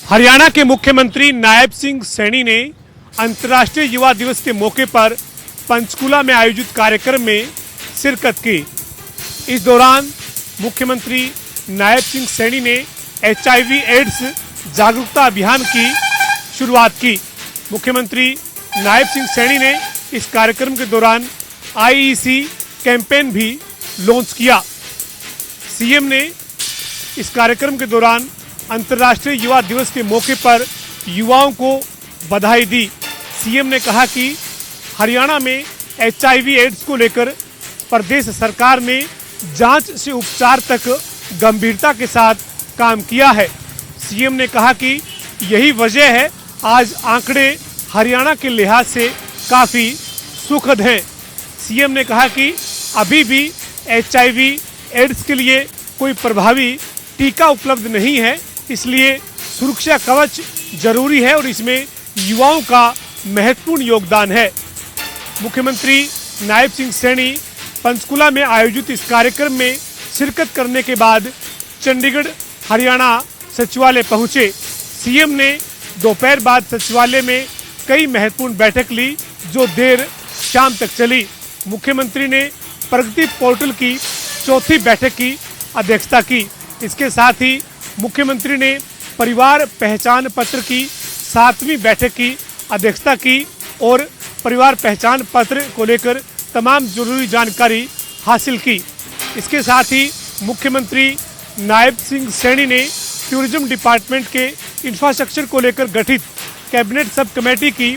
हरियाणा के मुख्यमंत्री नायब सिंह सैनी ने अंतर्राष्ट्रीय युवा दिवस के मौके पर पंचकूला में आयोजित कार्यक्रम में शिरकत की। इस दौरान मुख्यमंत्री नायब सिंह सैनी ने HIV एड्स जागरूकता अभियान की शुरुआत की। मुख्यमंत्री नायब सिंह सैनी ने इस कार्यक्रम के दौरान IEC कैंपेन भी लॉन्च किया। सीएम ने इस कार्यक्रम के दौरान अंतर्राष्ट्रीय युवा दिवस के मौके पर युवाओं को बधाई दी। सीएम ने कहा कि हरियाणा में HIV एड्स को लेकर प्रदेश सरकार ने जांच से उपचार तक गंभीरता के साथ काम किया है। सीएम ने कहा कि यही वजह है आज आंकड़े हरियाणा के लिहाज से काफ़ी सुखद हैं। सीएम ने कहा कि अभी भी HIV एड्स के लिए कोई प्रभावी टीका उपलब्ध नहीं है, इसलिए सुरक्षा कवच जरूरी है और इसमें युवाओं का महत्वपूर्ण योगदान है। मुख्यमंत्री नायब सिंह सैनी पंचकूला में आयोजित इस कार्यक्रम में शिरकत करने के बाद चंडीगढ़ हरियाणा सचिवालय पहुंचे। सीएम ने दोपहर बाद सचिवालय में कई महत्वपूर्ण बैठक ली जो देर शाम तक चली। मुख्यमंत्री ने प्रगति पोर्टल की चौथी बैठक की अध्यक्षता की। इसके साथ ही मुख्यमंत्री ने परिवार पहचान पत्र की 7वीं बैठक की अध्यक्षता की और परिवार पहचान पत्र को लेकर तमाम जरूरी जानकारी हासिल की। इसके साथ ही मुख्यमंत्री नायब सिंह सैनी ने टूरिज्म डिपार्टमेंट के इंफ्रास्ट्रक्चर को लेकर गठित कैबिनेट सब कमेटी की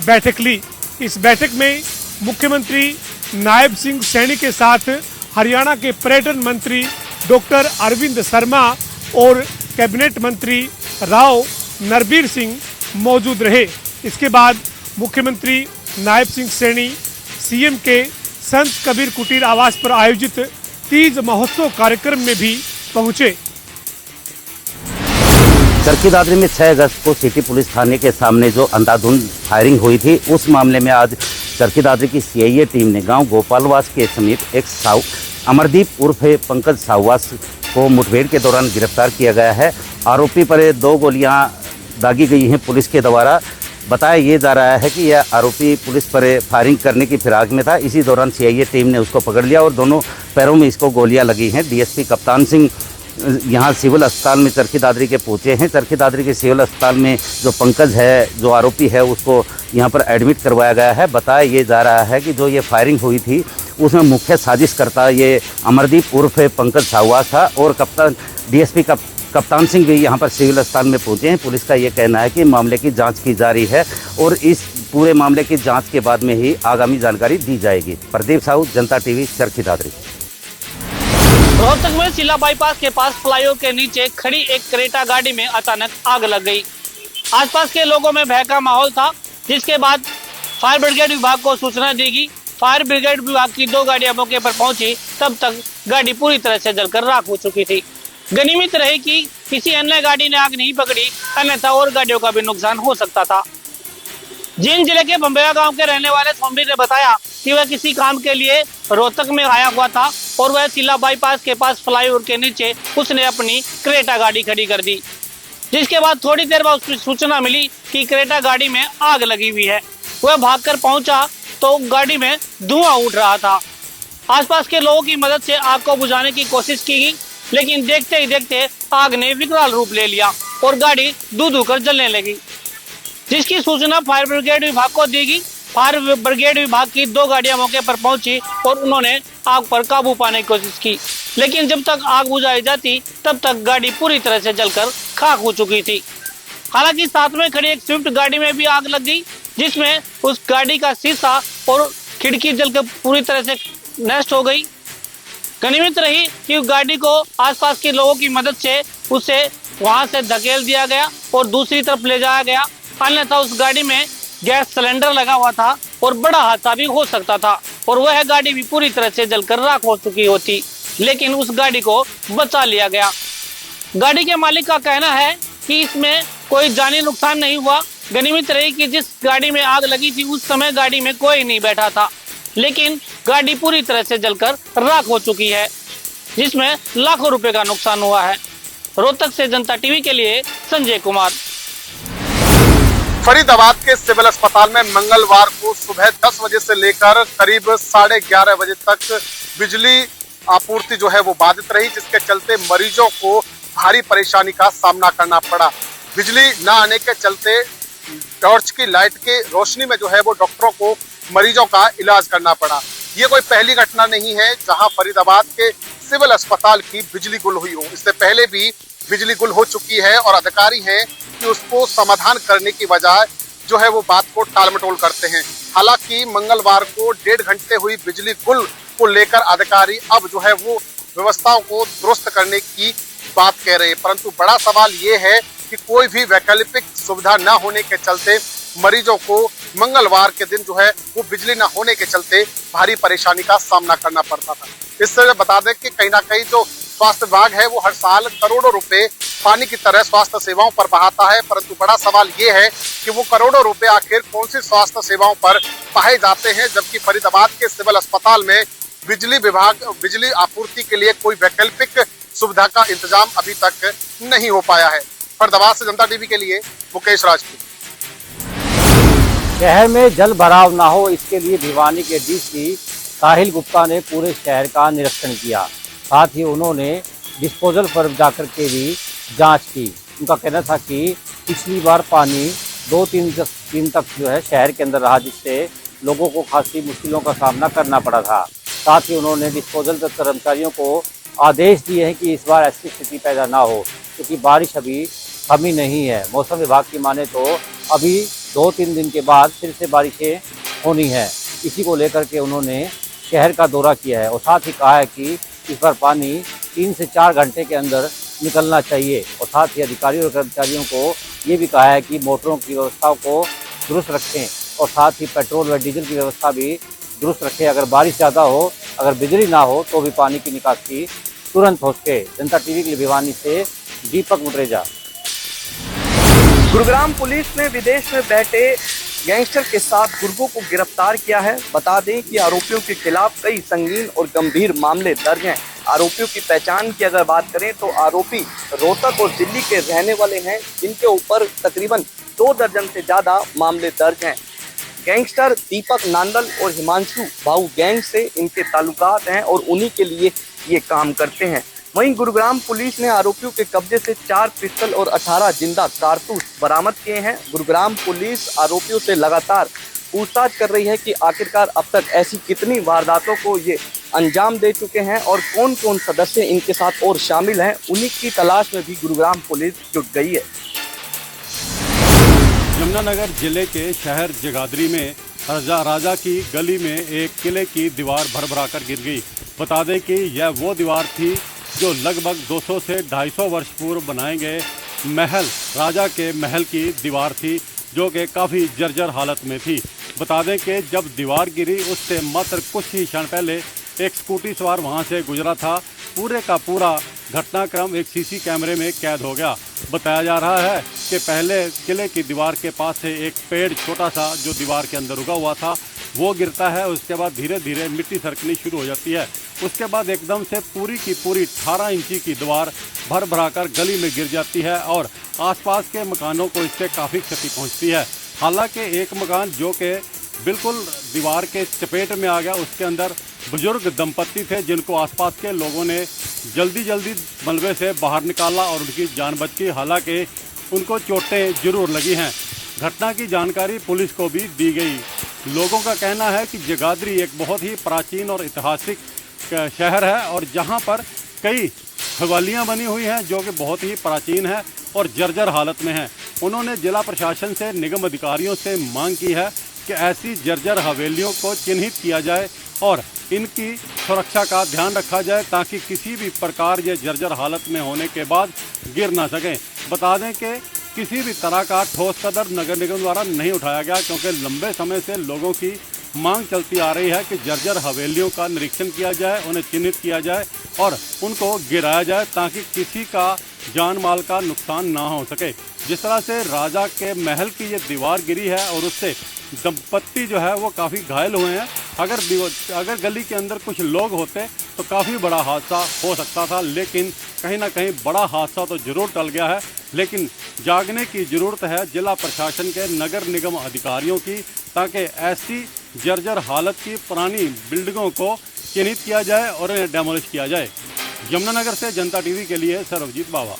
बैठक ली। इस बैठक में मुख्यमंत्री नायब सिंह सैनी के साथ हरियाणा के पर्यटन मंत्री डॉक्टर अरविंद शर्मा और कैबिनेट मंत्री राव नरबीर सिंह मौजूद रहे। इसके बाद मुख्यमंत्री नायब सिंह सैनी सीएम के संत कबीर कुटीर आवास पर आयोजित तीज महोत्सव कार्यक्रम में भी पहुंचे। चरखी दादरी में 6 अगस्त को सिटी पुलिस थाने के सामने जो अंधाधुंध फायरिंग हुई थी, उस मामले में आज चरखी दादरी की CIA टीम ने गांव गोपालवास के समीप एक अमरदीप उर्फ पंकज साहवास को मुठभेड़ के दौरान गिरफ्तार किया गया है। आरोपी पर 2 गोलियां दागी गई हैं पुलिस के द्वारा। बताया ये जा रहा है कि यह आरोपी पुलिस पर फायरिंग करने की फिराक में था। इसी दौरान CIA टीम ने उसको पकड़ लिया और दोनों पैरों में इसको गोलियां लगी हैं। DSP कप्तान सिंह यहाँ सिविल अस्पताल में चरखी दादरी के पहुँचे हैं। चरखी दादरी के सिविल अस्पताल में जो पंकज है, जो आरोपी है, उसको यहाँ पर एडमिट करवाया गया है। बताया ये जा रहा है कि जो ये फायरिंग हुई थी उसमें मुख्य साजिशकर्ता ये अमरदीप उर्फ पंकज साहवास था और कप्तान DSP कप्तान सिंह भी यहाँ पर सिविल अस्पताल में पहुँचे हैं। पुलिस का ये कहना है कि मामले की जांच की जा रही है और इस पूरे मामले की जांच के बाद में ही आगामी जानकारी दी जाएगी। प्रदीप साहू, जनता TV, चरखी दादरी। रोहतक में सिला बाईपास के पास फ्लाईओवर के नीचे खड़ी एक क्रेटा गाड़ी में अचानक आग लग गई। आसपास के लोगों में भय का माहौल था, जिसके बाद फायर ब्रिगेड विभाग को सूचना दी गई। फायर ब्रिगेड विभाग की 2 गाड़ियां मौके पर पहुंची, तब तक गाड़ी पूरी तरह से जलकर राख हो चुकी थी। गनीमत रही कि किसी अन्य गाड़ी ने आग नहीं पकड़ी, अन्यथा और गाड़ियों का भी नुकसान हो सकता था। जींद जिले के बम्बेया गांव के रहने वाले सोमवीर ने बताया कि वह किसी काम के लिए रोहतक में आया हुआ था और वह सिला बाईपास के पास फ्लाईओवर के नीचे उसने अपनी क्रेटा गाड़ी खड़ी कर दी, जिसके बाद थोड़ी देर बाद उसकी सूचना मिली कि क्रेटा गाड़ी में आग लगी हुई है। वह भागकर पहुंचा तो गाड़ी में धुआं उठ रहा था। आसपास के लोगों की मदद से आग को बुझाने की कोशिश की गई, लेकिन देखते ही देखते आग ने विकराल रूप ले लिया और गाड़ी धू कर जलने लगी, जिसकी सूचना फायर ब्रिगेड विभाग को दी गई। फायर ब्रिगेड विभाग की 2 गाड़ियां मौके पर पहुंची और उन्होंने आग पर काबू पाने की कोशिश की, लेकिन जब तक आग बुझाई जाती तब तक गाड़ी पूरी तरह से जलकर खाक हो चुकी थी। हालांकि साथ में खड़ी एक स्विफ्ट गाड़ी में भी आग लग गई, जिसमें उस गाड़ी का शीशा और खिड़की जलकर पूरी तरह से नष्ट हो गई। गनीमत रही कि गाड़ी को आसपास के लोगों की मदद से उसे वहां से धकेल दिया गया और दूसरी तरफ ले जाया गया, अन्यथा उस गाड़ी में गैस सिलेंडर लगा हुआ था और बड़ा हादसा भी हो सकता था और वह गाड़ी भी पूरी तरह से जलकर राख हो चुकी होती, लेकिन उस गाड़ी को बचा लिया गया। गाड़ी के मालिक का कहना है कि इसमें कोई जानी नुकसान नहीं हुआ। गनीमत रही कि जिस गाड़ी में आग लगी थी उस समय गाड़ी में कोई नहीं बैठा था, लेकिन गाड़ी पूरी तरह से जलकर राख हो चुकी है, जिसमें लाखों रुपए का नुकसान हुआ है। रोहतक से जनता TV के लिए संजय कुमार। फरीदाबाद के सिविल अस्पताल में मंगलवार को सुबह 10 बजे से लेकर करीब 11:30 बजे तक बिजली आपूर्ति जो है वो बाधित रही, जिसके चलते मरीजों को भारी परेशानी का सामना करना पड़ा। बिजली न आने के चलते टॉर्च की लाइट के रोशनी में जो है वो डॉक्टरों को मरीजों का इलाज करना पड़ा। ये कोई पहली घटना नहीं है जहां फरीदाबाद के सिविल अस्पताल की बिजली गुल हुई हो। इससे पहले भी बिजली गुल हो चुकी है और अधिकारी हैं कि उसको समाधान करने की बजाय जो है वो बात को टालमटोल करते हैं। हालांकि मंगलवार को 1.5 घंटे हुई बिजली गुल को लेकर अधिकारी अब जो है वो व्यवस्थाओं को दुरुस्त करने की बात कह रहे हैं, परंतु बड़ा सवाल ये है कि कोई भी वैकल्पिक सुविधा न होने के चलते मरीजों को मंगलवार के दिन जो है वो बिजली न होने के चलते भारी परेशानी का सामना करना पड़ता था। इससे बता दें कि कहीं ना कहीं जो स्वास्थ्य विभाग है वो हर साल करोड़ों रुपए पानी की तरह स्वास्थ्य सेवाओं पर बहाता है, परंतु बड़ा सवाल ये है कि वो करोड़ों रुपए आखिर कौन सी स्वास्थ्य सेवाओं पर बहाए जाते हैं, जबकि फरीदाबाद के सिविल अस्पताल में बिजली आपूर्ति के लिए कोई वैकल्पिक सुविधा का इंतजाम अभी तक नहीं हो पाया है। फरीदाबाद से जनता टीवी के लिए मुकेश राजपूत। शहर में जल भराव ना हो, इसके लिए भिवानी के डीसी साहिल गुप्ता ने पूरे शहर का निरीक्षण किया। साथ ही उन्होंने डिस्पोजल पर जाकर के भी जांच की। उनका कहना था कि पिछली बार पानी 2-3 दिन तक जो है शहर के अंदर रहा, जिससे लोगों को खासी मुश्किलों का सामना करना पड़ा था। साथ ही उन्होंने डिस्पोजल के कर्मचारियों को आदेश दिए हैं कि इस बार ऐसी स्थिति पैदा ना हो, क्योंकि बारिश अभी कमी नहीं है। मौसम विभाग की माने तो अभी 2-3 दिन के बाद फिर से बारिशें होनी है। इसी को लेकर के उन्होंने शहर का दौरा किया है और साथ ही कहा है कि इस बार पानी 3 से 4 घंटे के अंदर निकलना चाहिए। और साथ ही अधिकारियों और कर्मचारियों को ये भी कहा है कि मोटरों की व्यवस्थाओं को दुरुस्त रखें और साथ ही पेट्रोल व डीजल की व्यवस्था भी दुरुस्त रखें। अगर बारिश ज़्यादा हो, अगर बिजली ना हो तो भी पानी की निकासी तुरंत हो सके। जनता टीवी के लिए भिवानी से दीपक मुटरेजा। गुरुग्राम पुलिस ने विदेश में बैठे गैंगस्टर के साथ गुर्गों को गिरफ्तार किया है। बता दें कि आरोपियों के खिलाफ कई संगीन और गंभीर मामले दर्ज हैं। आरोपियों की पहचान की अगर बात करें तो आरोपी रोहतक और दिल्ली के रहने वाले हैं, जिनके ऊपर तकरीबन 2 दर्जन से ज्यादा मामले दर्ज हैं। गैंगस्टर दीपक नांदल और हिमांशु भाऊ गैंग से इनके ताल्लुकात हैं और उन्हीं के लिए ये काम करते हैं। वहीं गुरुग्राम पुलिस ने आरोपियों के कब्जे से 4 पिस्टल और 18 जिंदा कारतूस बरामद किए हैं। गुरुग्राम पुलिस आरोपियों से लगातार पूछताछ कर रही है कि आखिरकार अब तक ऐसी कितनी वारदातों को ये अंजाम दे चुके हैं और कौन कौन सदस्य इनके साथ और शामिल हैं। उन्हीं की तलाश में भी गुरुग्राम पुलिस जुट गई है। यमुनानगर जिले के शहर जगाधरी में राजा की गली में एक किले की दीवार भरभराकर गिर गई। बता दें कि यह वो दीवार थी जो लगभग 200 से 250 वर्ष पूर्व बनाए गए महल, राजा के महल की दीवार थी, जो कि काफ़ी जर्जर हालत में थी। बता दें कि जब दीवार गिरी उससे मात्र कुछ ही क्षण पहले एक स्कूटी सवार वहां से गुजरा था। पूरे का पूरा घटनाक्रम एक सीसी कैमरे में कैद हो गया। बताया जा रहा है कि पहले किले की दीवार के पास से एक पेड़ छोटा सा जो दीवार के अंदर उगा हुआ था वो गिरता है। उसके बाद धीरे धीरे मिट्टी सरकनी शुरू हो जाती है। उसके बाद एकदम से पूरी की पूरी 18 इंची की दीवार भर भराकर गली में गिर जाती है और आसपास के मकानों को इससे काफ़ी क्षति पहुंचती है। हालांकि एक मकान जो कि बिल्कुल दीवार के चपेट में आ गया, उसके अंदर बुजुर्ग दंपत्ति थे, जिनको आसपास के लोगों ने जल्दी जल्दी मलबे से बाहर निकाला और उनकी जान बच गई। हालांकि उनको चोटें जरूर लगी हैं। घटना की जानकारी पुलिस को भी दी गई। लोगों का कहना है कि जगाधरी एक बहुत ही प्राचीन और ऐतिहासिक शहर है और जहां पर कई हवेलियां बनी हुई हैं जो कि बहुत ही प्राचीन है और जर्जर हालत में हैं। उन्होंने जिला प्रशासन से, निगम अधिकारियों से मांग की है कि ऐसी जर्जर हवेलियों को चिन्हित किया जाए और इनकी सुरक्षा का ध्यान रखा जाए ताकि किसी भी प्रकार ये जर्जर हालत में होने के बाद गिर ना सकें। बता दें कि किसी भी तरह का ठोस कदम नगर निगम द्वारा नहीं उठाया गया, क्योंकि लंबे समय से लोगों की मांग चलती आ रही है कि जर्जर हवेलियों का निरीक्षण किया जाए, उन्हें चिन्हित किया जाए और उनको गिराया जाए ताकि किसी का जान माल का नुकसान ना हो सके। जिस तरह से राजा के महल की ये दीवार गिरी है और उससे दंपत्ति जो है वो काफ़ी घायल हुए हैं। अगर गली के अंदर कुछ लोग होते तो काफ़ी बड़ा हादसा हो सकता था, लेकिन कहीं ना कहीं बड़ा हादसा तो ज़रूर टल गया है। लेकिन जागने की जरूरत है जिला प्रशासन के नगर निगम अधिकारियों की, ताकि ऐसी जर्जर हालत की पुरानी बिल्डिंगों को चिन्हित किया जाए और इन्हें डेमोलिश किया जाए। यमुनानगर से जनता टीवी के लिए सर्वजीत बावा।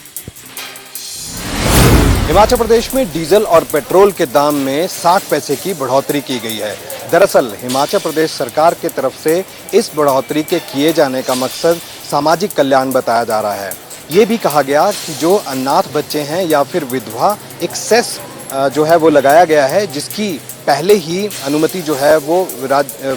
हिमाचल प्रदेश में डीजल और पेट्रोल के दाम में 60 पैसे की बढ़ोतरी की गई है। दरअसल हिमाचल प्रदेश सरकार की तरफ से इस बढ़ोतरी के किए जाने का मकसद सामाजिक कल्याण बताया जा रहा है। ये भी कहा गया कि जो अनाथ बच्चे हैं या फिर विधवा, एक सेस जो है वो लगाया गया है, जिसकी पहले ही अनुमति जो है वो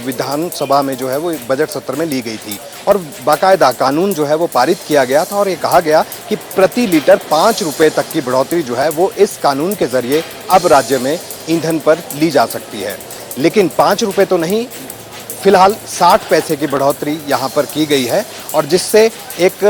विधानसभा में जो है वो बजट सत्र में ली गई थी और बाकायदा कानून जो है वो पारित किया गया था और ये कहा गया कि प्रति लीटर 5 रुपए तक की बढ़ोतरी जो है वो इस कानून के जरिए अब राज्य में ईंधन पर ली जा सकती है। लेकिन 5 रुपए तो नहीं, फिलहाल 60 पैसे की बढ़ोतरी यहाँ पर की गई है और जिससे एक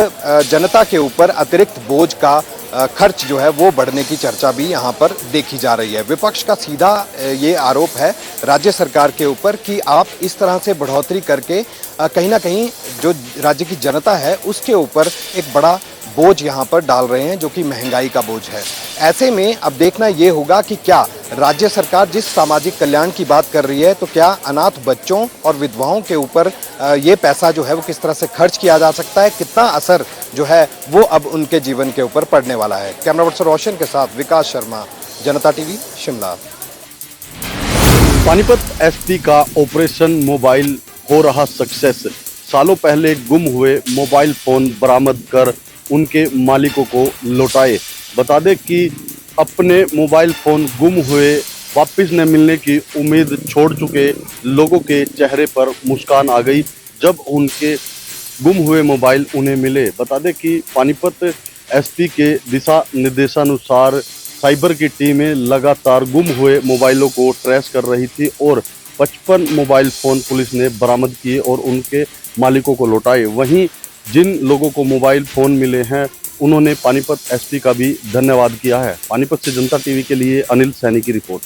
जनता के ऊपर अतिरिक्त बोझ का खर्च जो है वो बढ़ने की चर्चा भी यहाँ पर देखी जा रही है। विपक्ष का सीधा ये आरोप है राज्य सरकार के ऊपर कि आप इस तरह से बढ़ोतरी करके कहीं ना कहीं जो राज्य की जनता है उसके ऊपर एक बड़ा बोझ यहाँ पर डाल रहे हैं, जो कि महंगाई का बोझ है। ऐसे में अब देखना ये होगा कि क्या राज्य सरकार जिस सामाजिक कल्याण की बात कर रही है, तो क्या अनाथ बच्चों और विधवाओं के ऊपर ये पैसा जो है वो किस तरह से खर्च किया जा सकता है, कितना असर जो है वो अब उनके जीवन के ऊपर पड़ने वाला है। कैमरा पर्सन रोशन के साथ विकास शर्मा, जनता टीवी, शिमला। पानीपत एसपी का ऑपरेशन मोबाइल हो रहा सक्सेस। सालों पहले गुम हुए मोबाइल फोन बरामद कर उनके मालिकों को लौटाए। बता दें कि अपने मोबाइल फोन गुम हुए वापस न मिलने की उम्मीद छोड़ चुके लोगों के चेहरे पर मुस्कान आ गई जब उनके गुम हुए मोबाइल उन्हें मिले। बता दें कि पानीपत एसपी के दिशा निर्देशानुसार साइबर की टीमें लगातार गुम हुए मोबाइलों को ट्रेस कर रही थी और 55 मोबाइल फ़ोन पुलिस ने बरामद किए और उनके मालिकों को लौटाए। वहीं जिन लोगों को मोबाइल फ़ोन मिले हैं उन्होंने पानीपत एसपी का भी धन्यवाद किया है। पानीपत से जनता टीवी के लिए अनिल सैनी की रिपोर्ट।